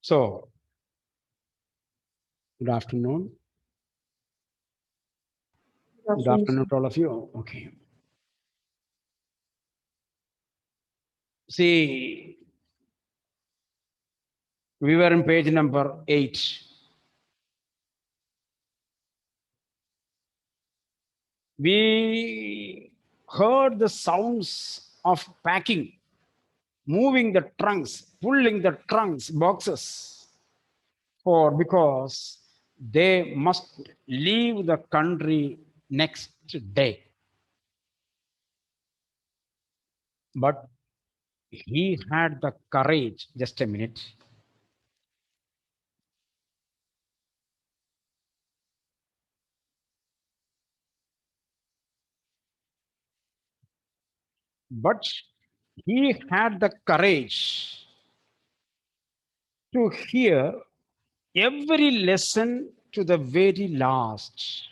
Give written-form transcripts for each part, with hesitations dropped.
So, good afternoon. Good afternoon to all of you. Okay. See, we were in page number 8. We heard the sounds of packing, moving the trunks, pulling the trunks, boxes, for because they must leave the country next day. But he had the courage, just a minute. But he had the courage to hear every lesson to the very last.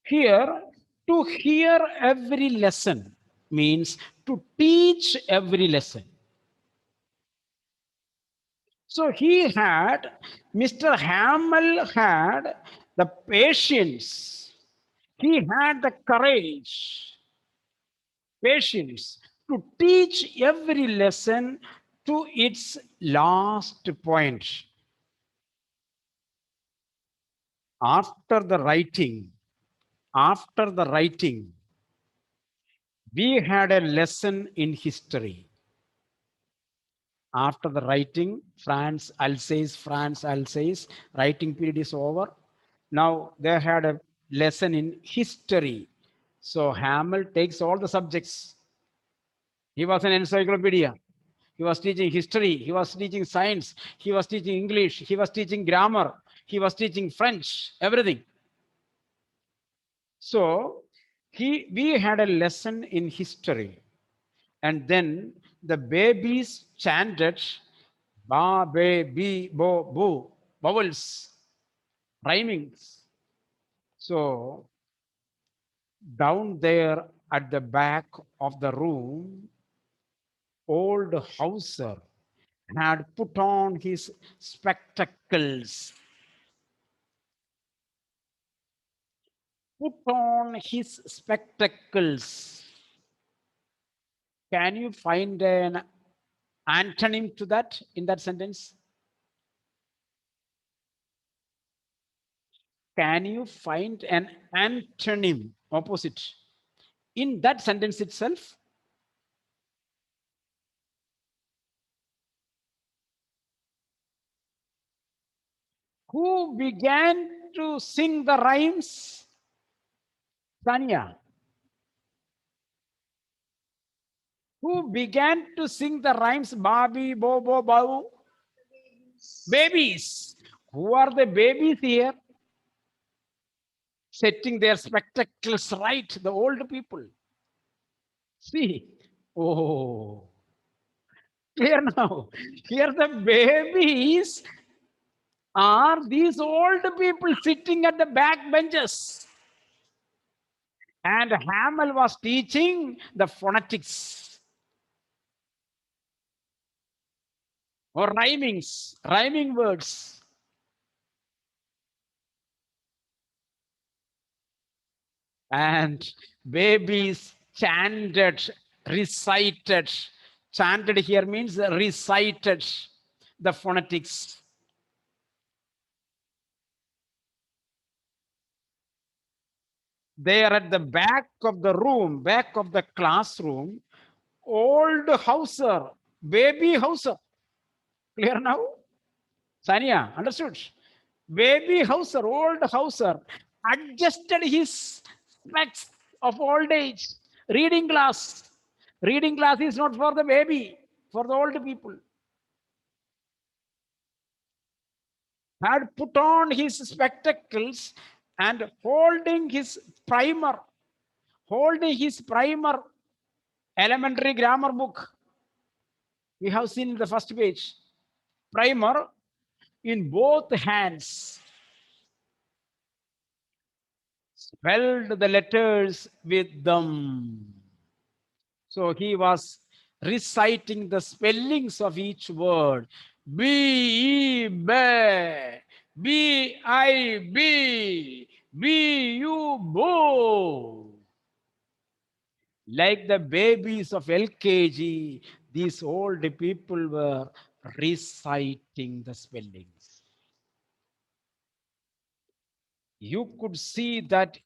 Here, to hear every lesson means to teach every lesson. So Mr. Hamill had the patience, he had the courage, patience to teach every lesson to its last point. After the writing, after the writing, we had a lesson in history. After the writing, France Alsace, writing period is over. Now they had a lesson in history. So Hamill takes all the subjects. He was an encyclopedia. He was teaching history. He was teaching science. He was teaching English. He was teaching grammar. He was teaching French, everything. So we had a lesson in history. And then the babies chanted ba, be, bi, bo, boo, vowels, rhymings. So down there at the back of the room, old Hauser had put on his spectacles. Put on his spectacles. Can you find an antonym to that in that sentence? Can you find an antonym opposite in that sentence itself? Who began to sing the rhymes? Tanya. Who began to sing the rhymes? Babi, Bobo, Bau? Babies. Who are the babies here? Setting their spectacles right, the old people. See, oh, clear now. Here the babies are these old people sitting at the back benches. And Hamill was teaching the phonetics or rhymings, rhyming words. And babies chanted, recited. Chanted here means recited the phonetics. There at the back of the room, back of the classroom, old Hauser, baby Hauser. Clear now? Sania, understood? Baby Hauser, old Hauser, adjusted his specs of old age. Reading class. Reading class is not for the baby, for the old people. Had put on his spectacles and holding his primer, elementary grammar book. We have seen in the first page. Primer in both hands. Spelled the letters with them. So he was reciting the spellings of each word. B, E, B, B, I, B, B, U, Boo. Like the babies of LKG, these old people were reciting the spellings. You could see that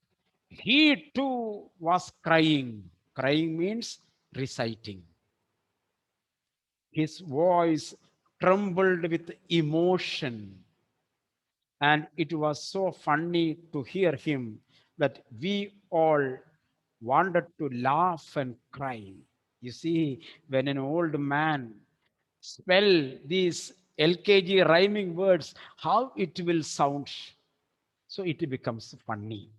he too was crying. Crying means reciting. His voice trembled with emotion. And it was so funny to hear him that we all wanted to laugh and cry. You see, when an old man spell these LKG rhyming words, how it will sound. So it becomes funny.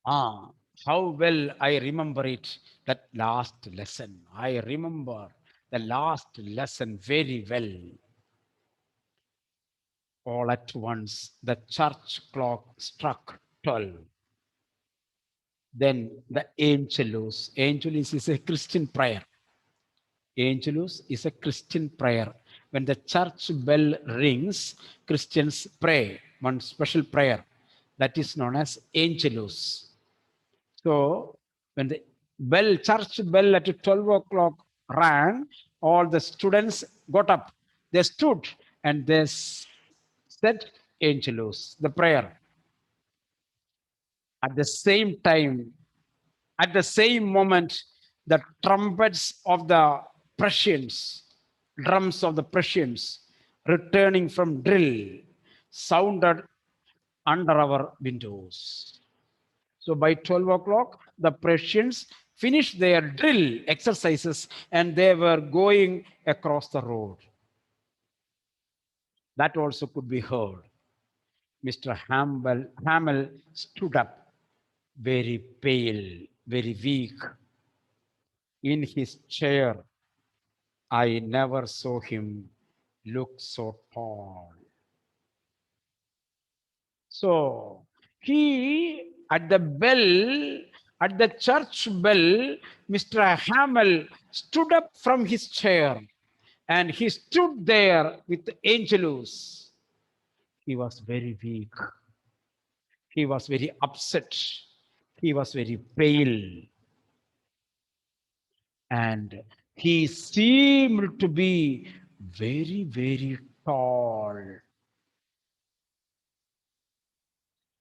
Ah, how well I remember it, that last lesson. I remember the last lesson very well. All at once, the church clock struck 12. Then the Angelus. Angelus is a Christian prayer. Angelus is a Christian prayer. When the church bell rings, Christians pray one special prayer that is known as Angelus. So when the church bell at 12 o'clock rang, all the students got up. They stood and they said Angelus, the prayer. At the same time, at the same moment, the trumpets of the Prussians, drums of the Prussians, returning from drill, sounded under our windows. So by 12 o'clock, the Prussians finished their drill exercises and they were going across the road. That also could be heard. Mr. Hamel stood up, very pale, very weak, in his chair. I never saw him look so tall. So he, at the bell, at the church bell, Mr. Hamel stood up from his chair and he stood there with Angelus. He was very weak. He was very upset. He was very pale. And he seemed to be very, very tall.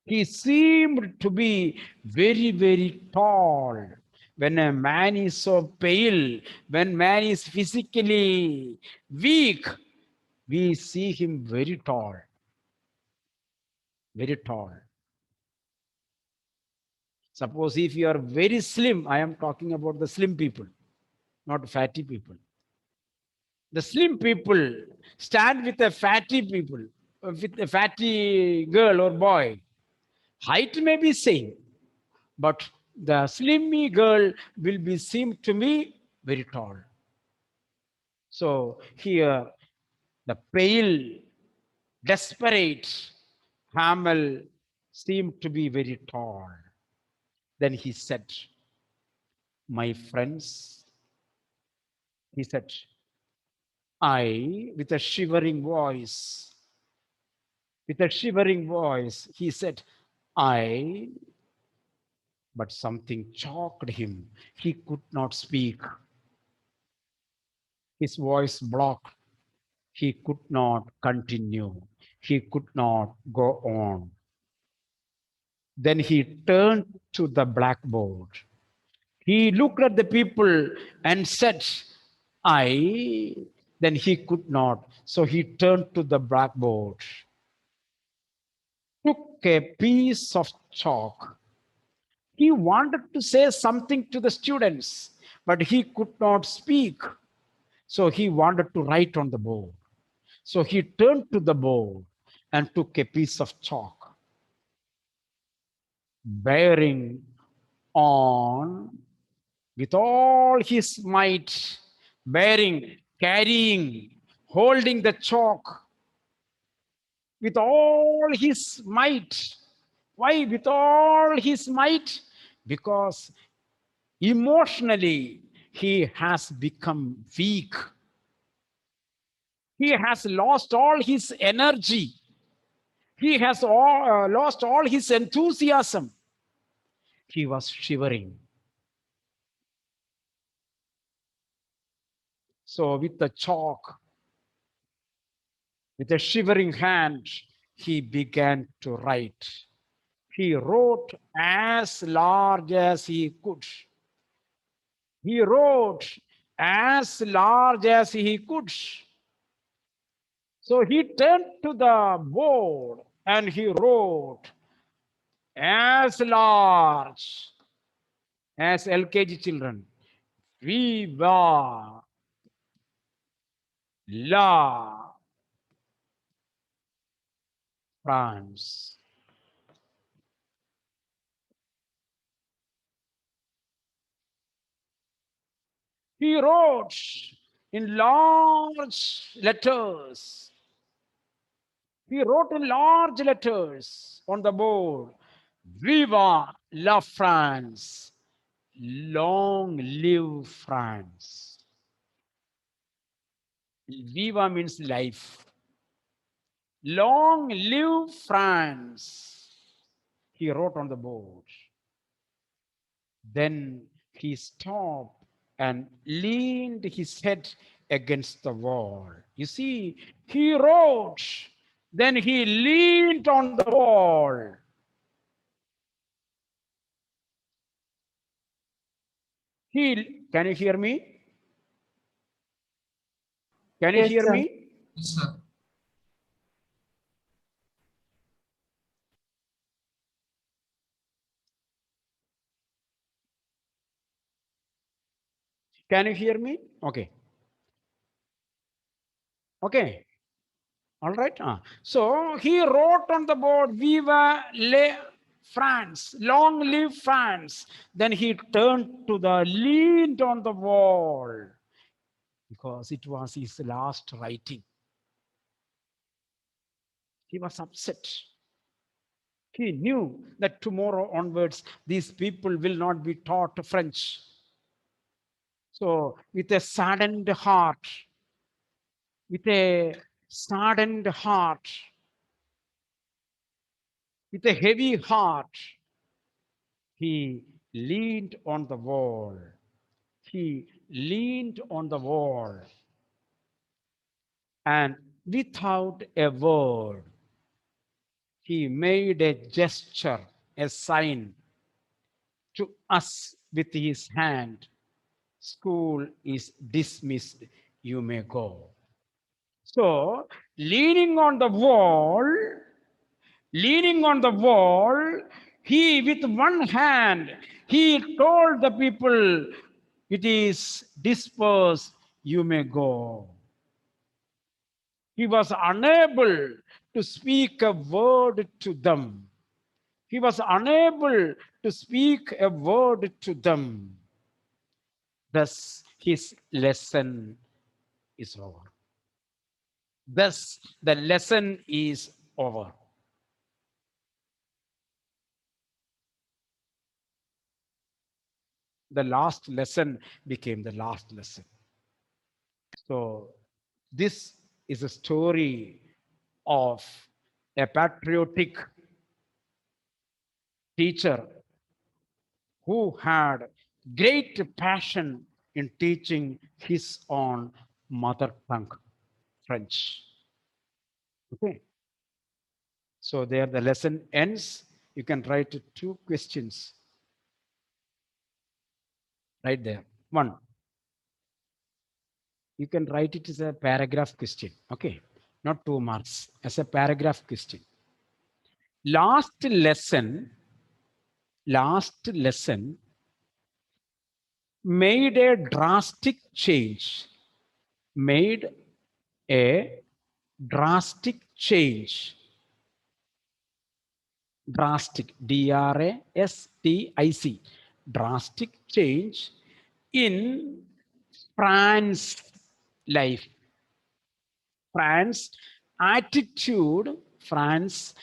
He seemed to be very, very tall. When a man is so pale, when man is physically weak, we see him very tall, very tall. Suppose if you are very slim, I am talking about the slim people, not fatty people. The slim people stand with a fatty people, with a fatty girl or boy. Height may be same, but the slimy girl will be seem to me very tall. So here the pale, desperate Hamel seemed to be very tall. Then he said, my friends, he said, with a shivering voice, he said, I, but something choked him. He could not speak. His voice blocked. He could not continue. He could not go on. Then he turned to the blackboard. He looked at the people and said, I. Then he could not. So he turned to the blackboard, took a piece of chalk. He wanted to say something to the students, but he could not speak. So he wanted to write on the board. So he turned to the board and took a piece of chalk, bearing on with all his might, bearing, carrying, holding the chalk with all his might. Why with all his might? Because emotionally he has become weak. He has lost all his energy. He has lost all his enthusiasm. He was shivering. So, with a chalk, with a shivering hand, he began to write. He wrote as large as he could. He wrote as large as he could. So he turned to the board and he wrote as large as LKG children. Viva la France. He wrote in large letters. He wrote in large letters on the board, Viva la France. Long live France. Viva means life. Long live France. He wrote on the board. Then he stopped and leaned his head against the wall. You see, he wrote, then he leaned on the wall. Can you hear me? Can you Yes, hear sir. me? Yes, sir. Can you hear me? Okay. Okay. All right. So he wrote on the board, Viva le France, long live France. Then he turned to the leaned on the wall because it was his last writing. He was upset. He knew that tomorrow onwards, these people will not be taught French. So, with a saddened heart, with a saddened heart, with a heavy heart, he leaned on the wall. He leaned on the wall and without a word, he made a gesture, a sign to us with his hand. School is dismissed. You may go. So, leaning on the wall, leaning on the wall, he with one hand, he told the people, it is dispersed, you may go. He was unable to speak a word to them. He was unable to speak a word to them. Thus, his lesson is over. Thus, the lesson is over. The last lesson became the last lesson. So, this is a story of a patriotic teacher who had great passion in teaching his own mother tongue, French. Okay. So, there the lesson ends. You can write two questions right there. One, you can write it as a paragraph question. Okay. Not 2 marks, as a paragraph question. Last lesson made a drastic change. Made a drastic change. Drastic, DRASTIC. Drastic change in France life. France attitude, France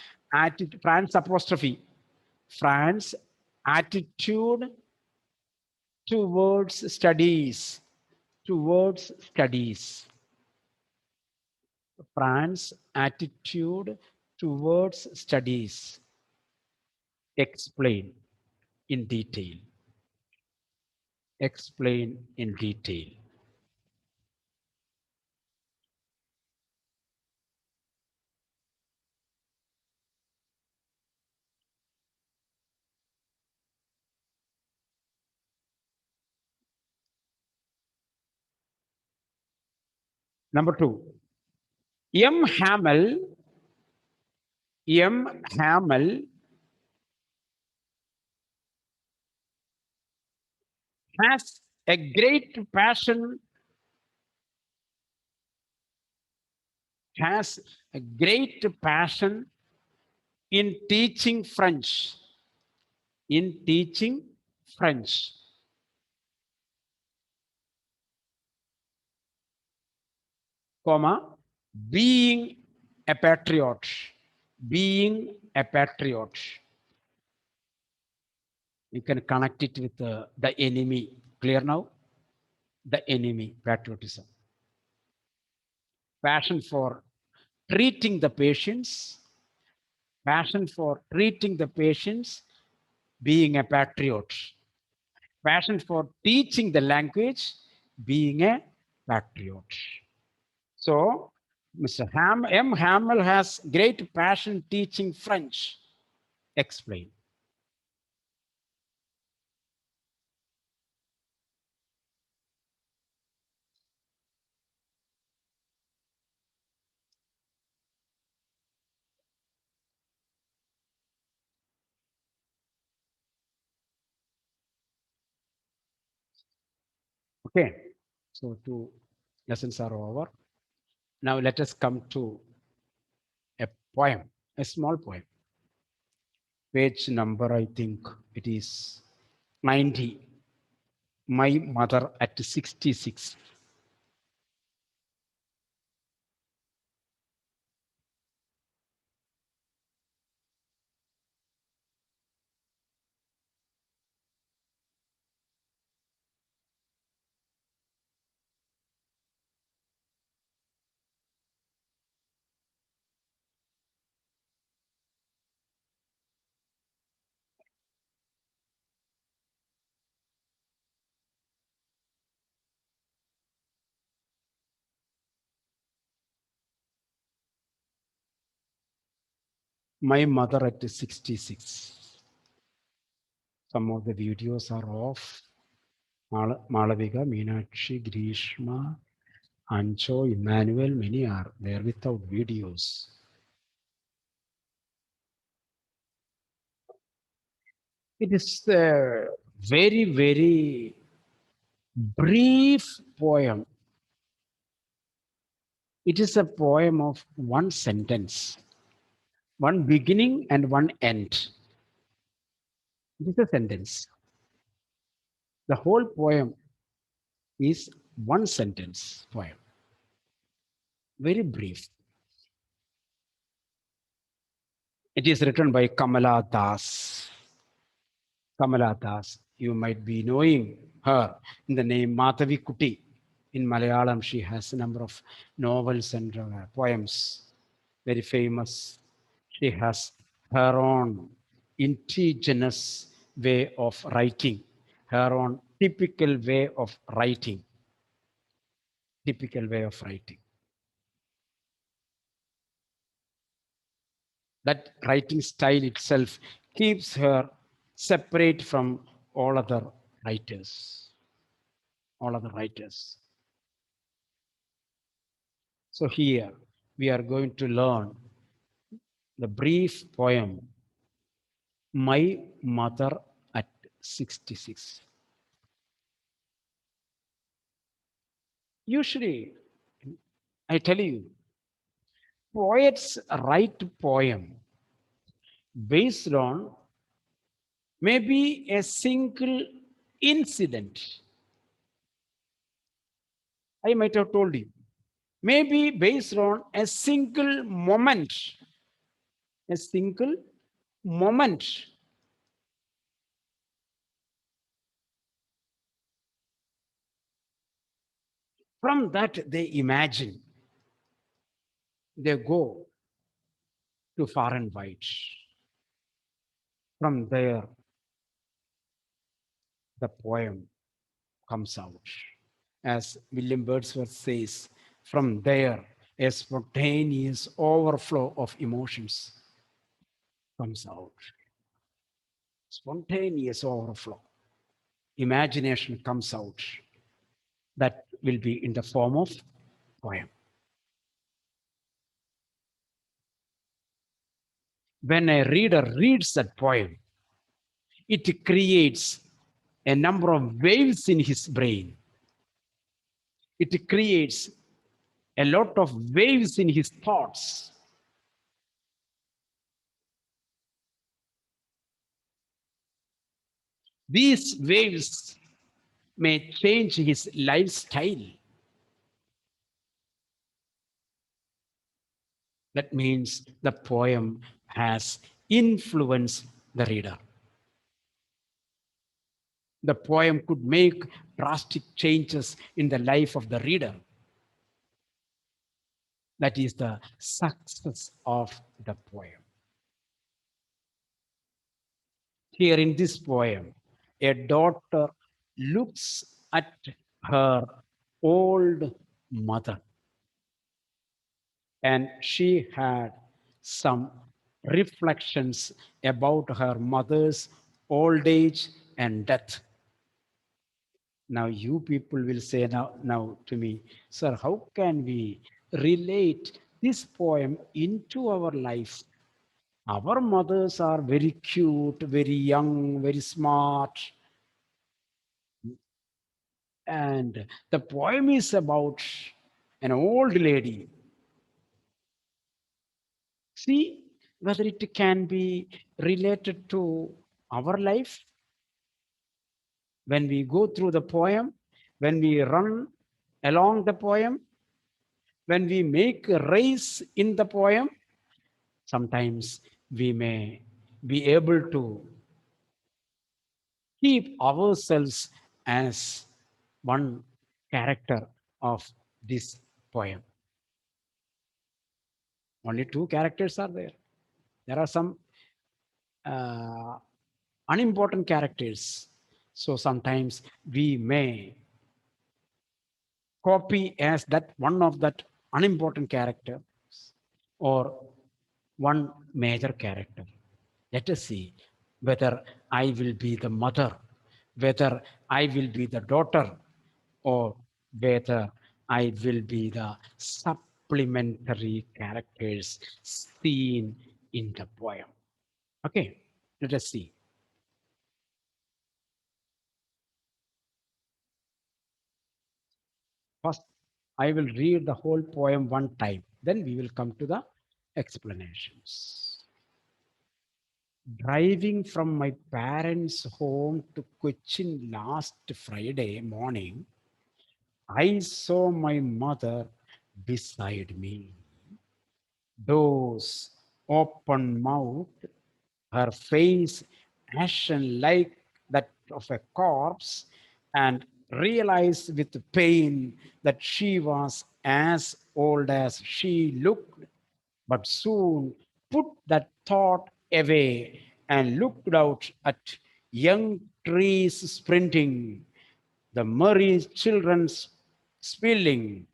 apostrophe, France attitude towards studies, towards studies. Fran's attitude towards studies. Explain in detail. Explain in detail. Number two, M. Hamel, M. Hamel has a great passion, has a great passion in teaching French, in teaching French, comma, being a patriot, being a patriot. You can connect it with the enemy. Clear now? The enemy, patriotism. Passion for treating the patients, passion for treating the patients, being a patriot. Passion for teaching the language, being a patriot. So, M. Hamel has great passion teaching French. Explain. Okay. So, two lessons are over. Now, let us come to a poem, a small poem. Page number, I think it is 90. My mother at 66. My mother at 66. Some of the videos are off. Malavika, Meenakshi, Grishma, Ancho, Emmanuel, many are there without videos. It is a very, very brief poem. It is a poem of one sentence, one beginning and one end. It is a sentence. The whole poem is one sentence poem, very brief. It is written by Kamala Das. Kamala Das, you might be knowing her in the name Madhavi Kuti. In Malayalam, she has a number of novels and poems, very famous. She has her own indigenous way of writing, her own typical way of writing, typical way of writing. That writing style itself keeps her separate from all other writers, all other writers. So here we are going to learn the brief poem, My Mother at 66. Usually, I tell you, poets write poem based on maybe a single incident. I might have told you. Maybe based on a single moment. A single moment. From that, they imagine, they go to far and wide. From there, the poem comes out. As William Wordsworth says, from there, a spontaneous overflow of emotions comes out. Spontaneous overflow. Imagination comes out. That will be in the form of poem. When a reader reads that poem, it creates a number of waves in his brain. It creates a lot of waves in his thoughts. These waves may change his lifestyle. That means the poem has influenced the reader. The poem could make drastic changes in the life of the reader. That is the success of the poem. Here in this poem, a daughter looks at her old mother, and she had some reflections about her mother's old age and death. Now, you people will say now to me, sir, how can we relate this poem into our life? Our mothers are very cute, very young, very smart. And the poem is about an old lady. See whether it can be related to our life when we go through the poem, when we run along the poem, when we make a race in the poem. Sometimes we may be able to keep ourselves as one character of this poem. Only two characters are there. There are some uh, unimportant characters. So sometimes we may copy as that one of that unimportant character or one major character. Let us see whether I will be the mother, whether I will be the daughter, or whether I will be the supplementary characters seen in the poem. Okay, let us see. First, I will read the whole poem one time, then we will come to the explanations. Driving from my parents' home to Cochin last Friday morning, I saw my mother beside me. Those open mouthed, her face ashen like that of a corpse, and realized with pain that she was as old as she looked, but soon put that thought away and looked out at young trees sprinting, the merry children spilling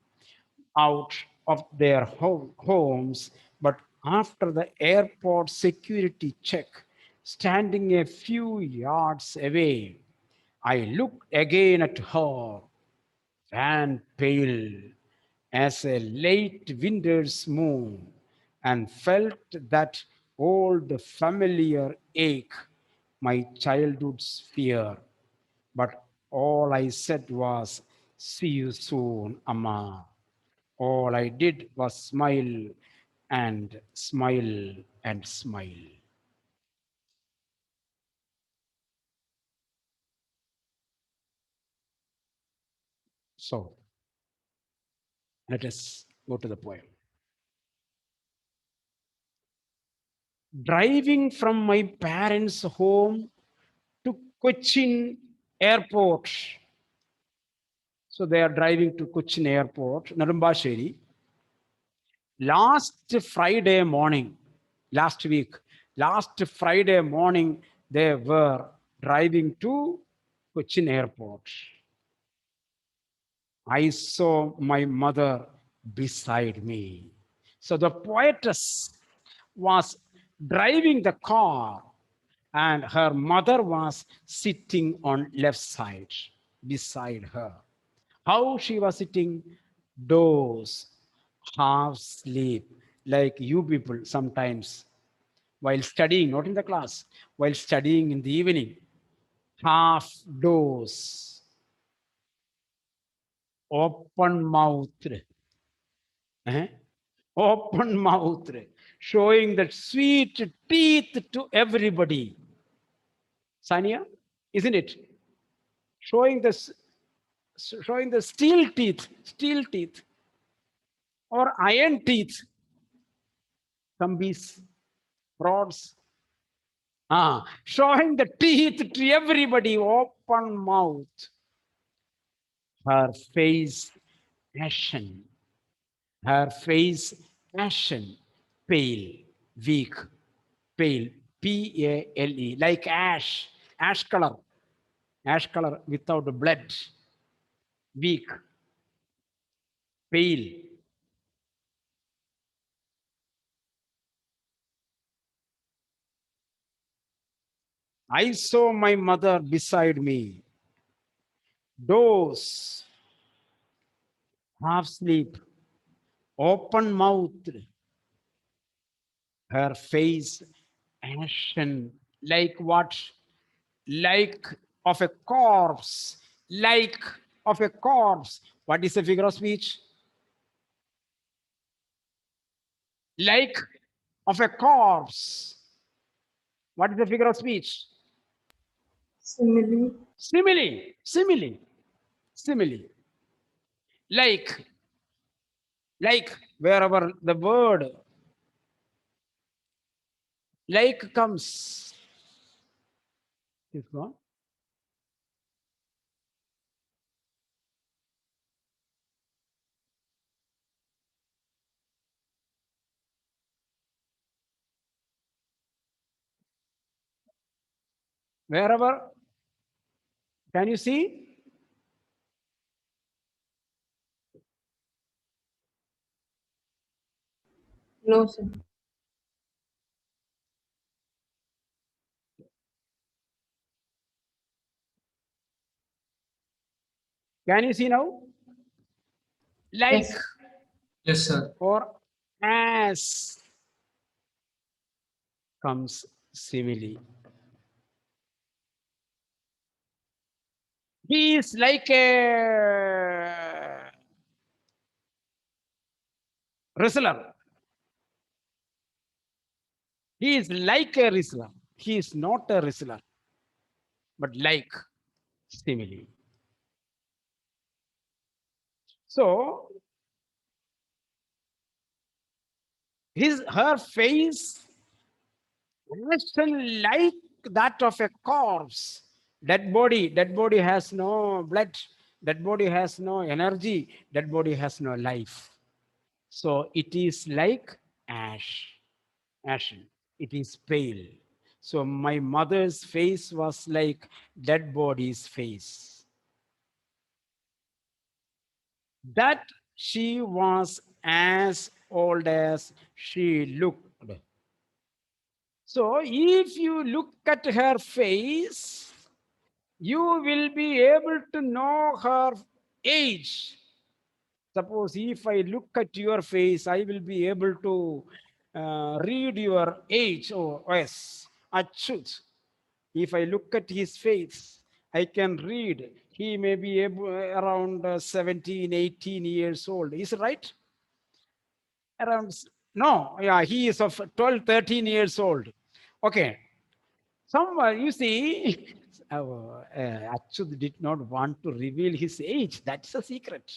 out of their homes, but after the airport security check, standing a few yards away, I looked again at her, fan pale as a late winter's moon, and felt that old familiar ache, my childhood's fear. But all I said was, see you soon, Amma. All I did was smile and smile and smile. So let us go to the poem. Driving from my parents' home to Cochin airport, So they are driving to Cochin Airport, Narumbasheri. Last Friday morning, last week, last Friday morning, they were driving to Cochin Airport. I saw my mother beside me. So the poetess was driving the car and her mother was sitting on left side beside her. How she was sitting? Doze, half sleep, like you people sometimes while studying, not in the class, while studying in the evening, half doze, open mouth, eh? Open mouth, showing that sweet teeth to everybody. Sania, isn't it? Showing the showing the steel teeth or iron teeth, Kambis, rods. Showing the teeth to everybody, open mouth. Her face ashen, her face ashen, pale, weak, pale, Pale, like ash color without blood, weak, pale. I saw my mother beside me, doze, half sleep, open mouthed, her face ashen, like what? Like of a corpse, like of a corpse. What is the figure of speech? Like of a corpse. What is the figure of speech? Simile. Simile, simile, simile. Like, wherever the word like comes, is gone. Wherever, can you see? No, sir. Can you see now? Like Yes. Yes, sir. or as comes simile. He is like a wrestler. He is like a wrestler. He is not a wrestler, but like simile. So her face looks like that of a corpse. Dead body has no blood. Dead body has no energy. Dead body has no life. So it is like ash, ashen. It is pale. So my mother's face was like dead body's face. That she was as old as she looked. So if you look at her face, you will be able to know her age. Suppose if I look at your face, I will be able to read your age. Oh, yes, Achut. If I look at his face, I can read. He may be around 17, 18 years old. Is it right? Around, no, yeah, he is of 12, 13 years old. Okay. Someone, you see, Achut did not want to reveal his age. That's a secret.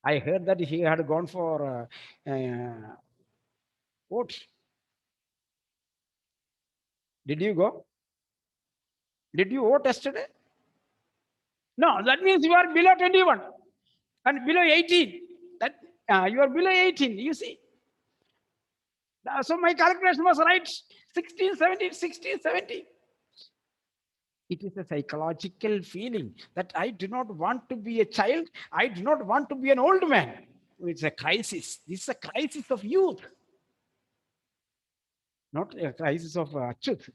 I heard that he had gone for what? Did you go? Did you vote yesterday? No, that means you are below 21 and below 18. That you are below 18. You see. So my calculation was right. 16, 17, 16, 17. It is a psychological feeling that I do not want to be a child. I do not want to be an old man. It's a crisis. This is a crisis of youth, not a crisis of truth.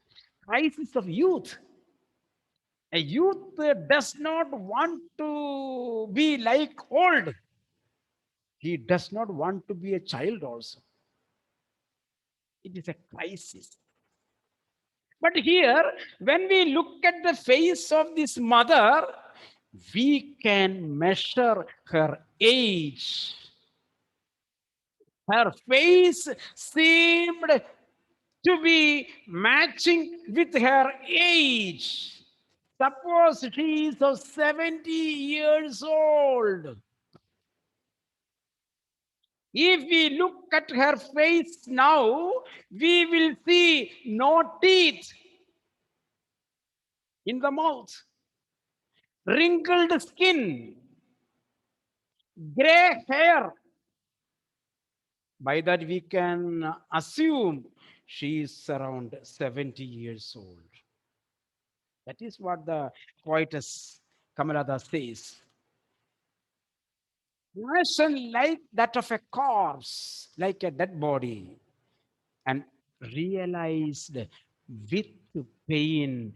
Crisis of youth. A youth does not want to be like old. He does not want to be a child also. It is a crisis. But here, when we look at the face of this mother, we can measure her age. Her face seemed to be matching with her age. Suppose she is of 70 years old. If we look at her face now, we will see no teeth in the mouth, wrinkled skin, gray hair. By that, we can assume she is around 70 years old. That is what the poetess Kamalada says. Nation like that of a corpse, like a dead body, and realized with pain.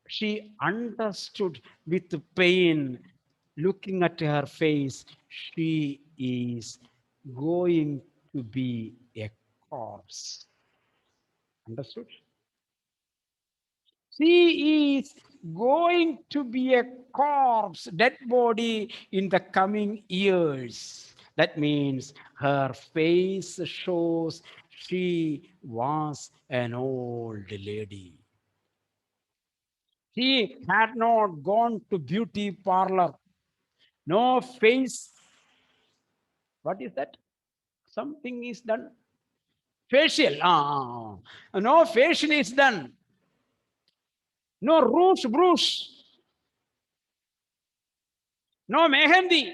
She understood with pain, looking at her face, she is going to be a corpse. Understood? She is going to be a corpse, dead body in the coming years. That means her face shows she was an old lady. She had not gone to beauty parlor. No face. What is that? Something is done. Facial. No facial is done. No rouge, brush. No mehendi.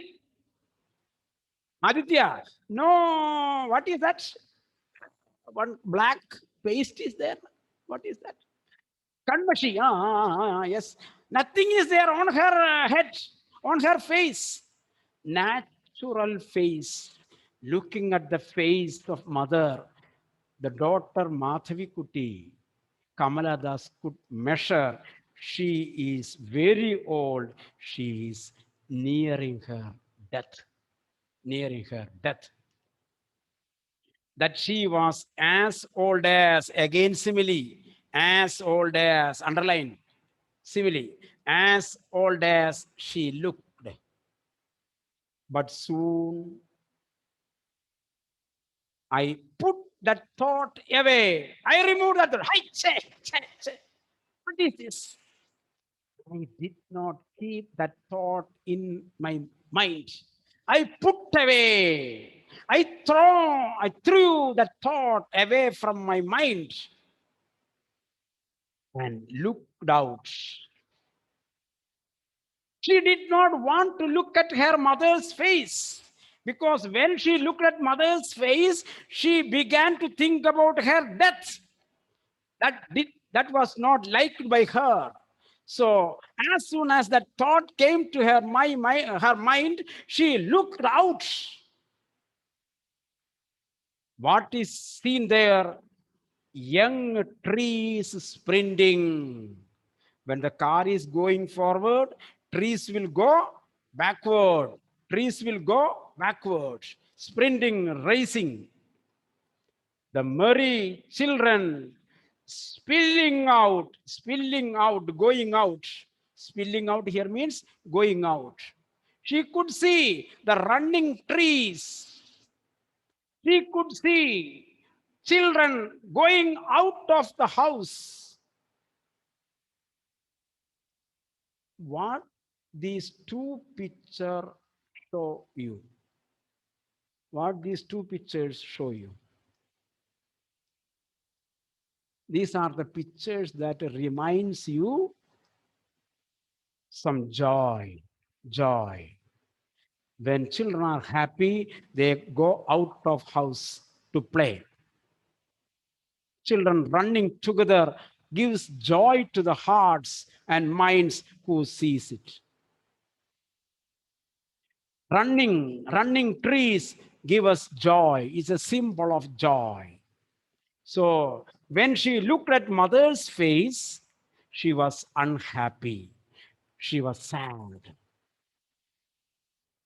Aditya, no, what is that? One black paste is there. What is that? Kanmashi. Yes. Nothing is there on her head, on her face. Natural face. Looking at the face of mother, the daughter Madhavi Kamala Das could measure. She is very old. She is nearing her death. Nearing her death. That she was as old as, again simile, as old as, underline, simile, as old as she looked. But soon I put that thought away. I removed that thought. Hi, che. What is this? I did not keep that thought in my mind. I put away. I threw that thought away from my mind and looked out. She did not want to look at her mother's face because when she looked at mother's face, she began to think about her death. That was not liked by her. So as soon as that thought came to her mind, she looked out. What is seen there? Young trees sprinting. When the car is going forward, trees will go backward. Trees will go backward. Sprinting, racing. The merry children spilling out, going out. Spilling out here means going out. She could see the running trees. She could see children going out of the house. What these two pictures show you? What these two pictures show you? These are the pictures that reminds you some joy. joy. When children are happy, they go out of house to play. Children running together gives joy to the hearts and minds who sees it. Running trees give us joy. It's a symbol of joy. So when she looked at mother's face, she was unhappy. She was sad.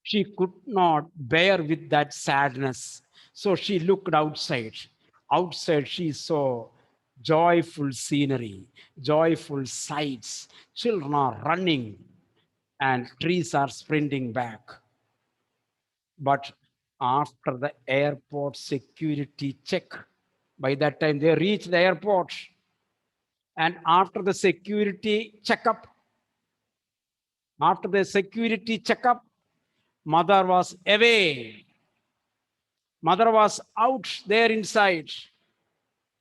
She could not bear with that sadness. So she looked outside. Outside, she saw joyful scenery, joyful sights. Children are running and trees are sprinting back. But after the airport security check, by that time they reached the airport. And after the security checkup, mother was away. Mother was out there inside.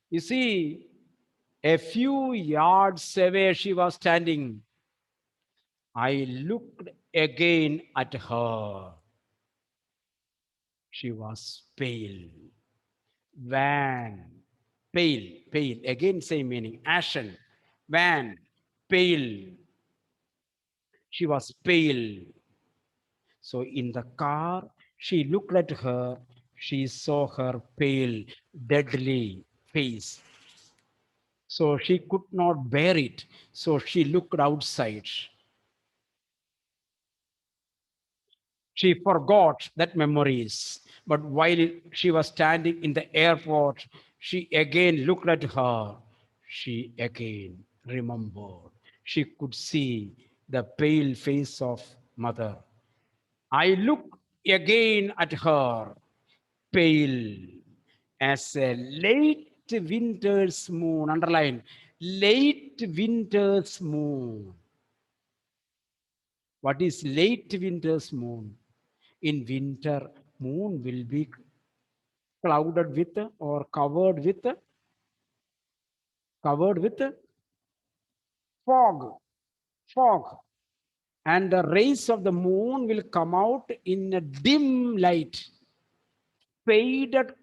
You see, a few yards away she was standing. I looked again at her. She was pale, wan, pale. Again, same meaning, ashen, wan, pale. She was pale. So in the car, she looked at her. She saw her pale, deadly face. So she could not bear it. So she looked outside. She forgot that memories. But while she was standing in the airport, she again looked at her. She again remembered. She could see the pale face of mother. I looked again at her, pale as a late winter's moon. Underline, late winter's moon. What is late winter's moon? In winter, moon will be clouded with or covered with fog, fog, and the rays of the moon will come out in a dim light. Faded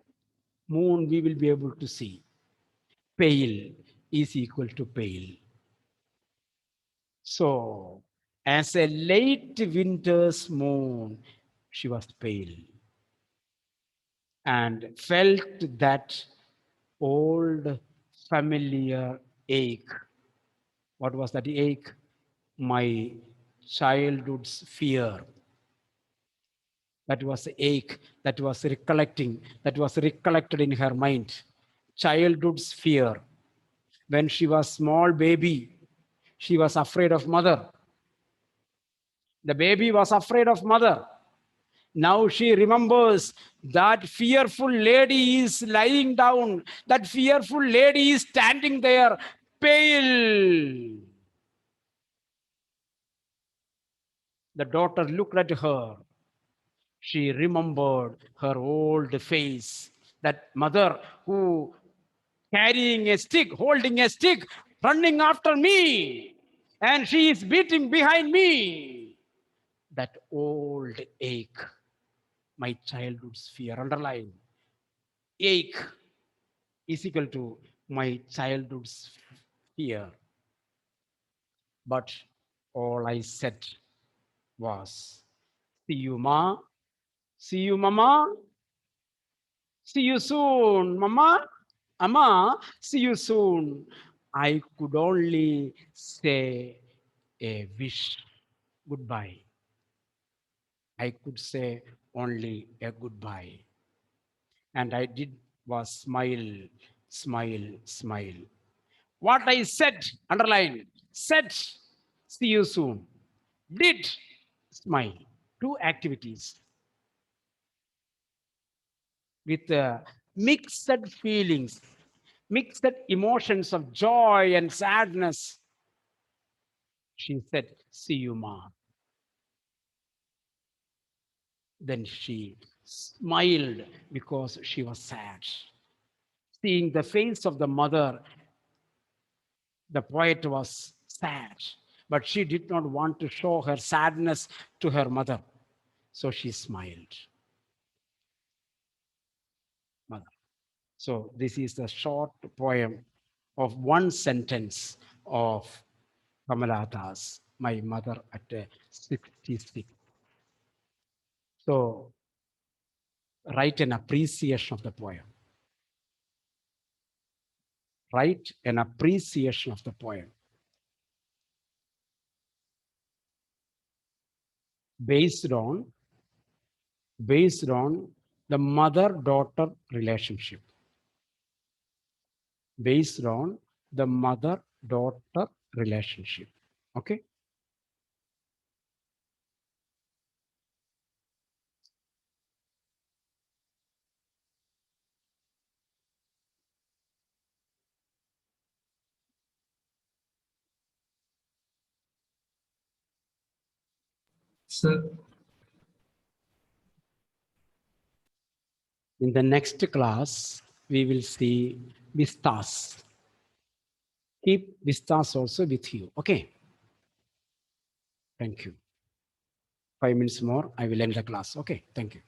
moon we will be able to see. Pale is equal to pale. So, as a late winter's moon, she was pale and felt that old familiar ache. What was that ache? My childhood's fear. That was the ache that was recollected in her mind. Childhood's fear. When she was small baby, she was afraid of mother. The baby was afraid of mother. Now she remembers that fearful lady is lying down. That fearful lady is standing there, pale. The daughter looked at her. She remembered her old face. That mother who carrying a stick, holding a stick, running after me, and she is beating behind me. That old ache, my childhood's fear, underline, ache is equal to my childhood's fear. But all I said was, see you, ma, see you, mama, see you soon, mama, ama, see you soon. I could only say a wish goodbye. I could say only a goodbye. And I did was smile, smile, smile. What I said, underline, said, see you soon. Did, smile. Two activities with mixed feelings, mixed emotions of joy and sadness. She said, see you, ma. Then she smiled because she was sad. Seeing the face of the mother, the poet was sad. but she did not want to show her sadness to her mother. So she smiled. Mother. So this is the short poem of one sentence of Kamala Das, my mother at 66. So write an appreciation of the poem. Write an appreciation of the poem based on the mother-daughter relationship. Based on the mother-daughter relationship. Okay. Sir. In the next class, we will see vistas. Keep vistas also with you. Okay. Thank you. 5 minutes more, I will end the class. Okay. Thank you.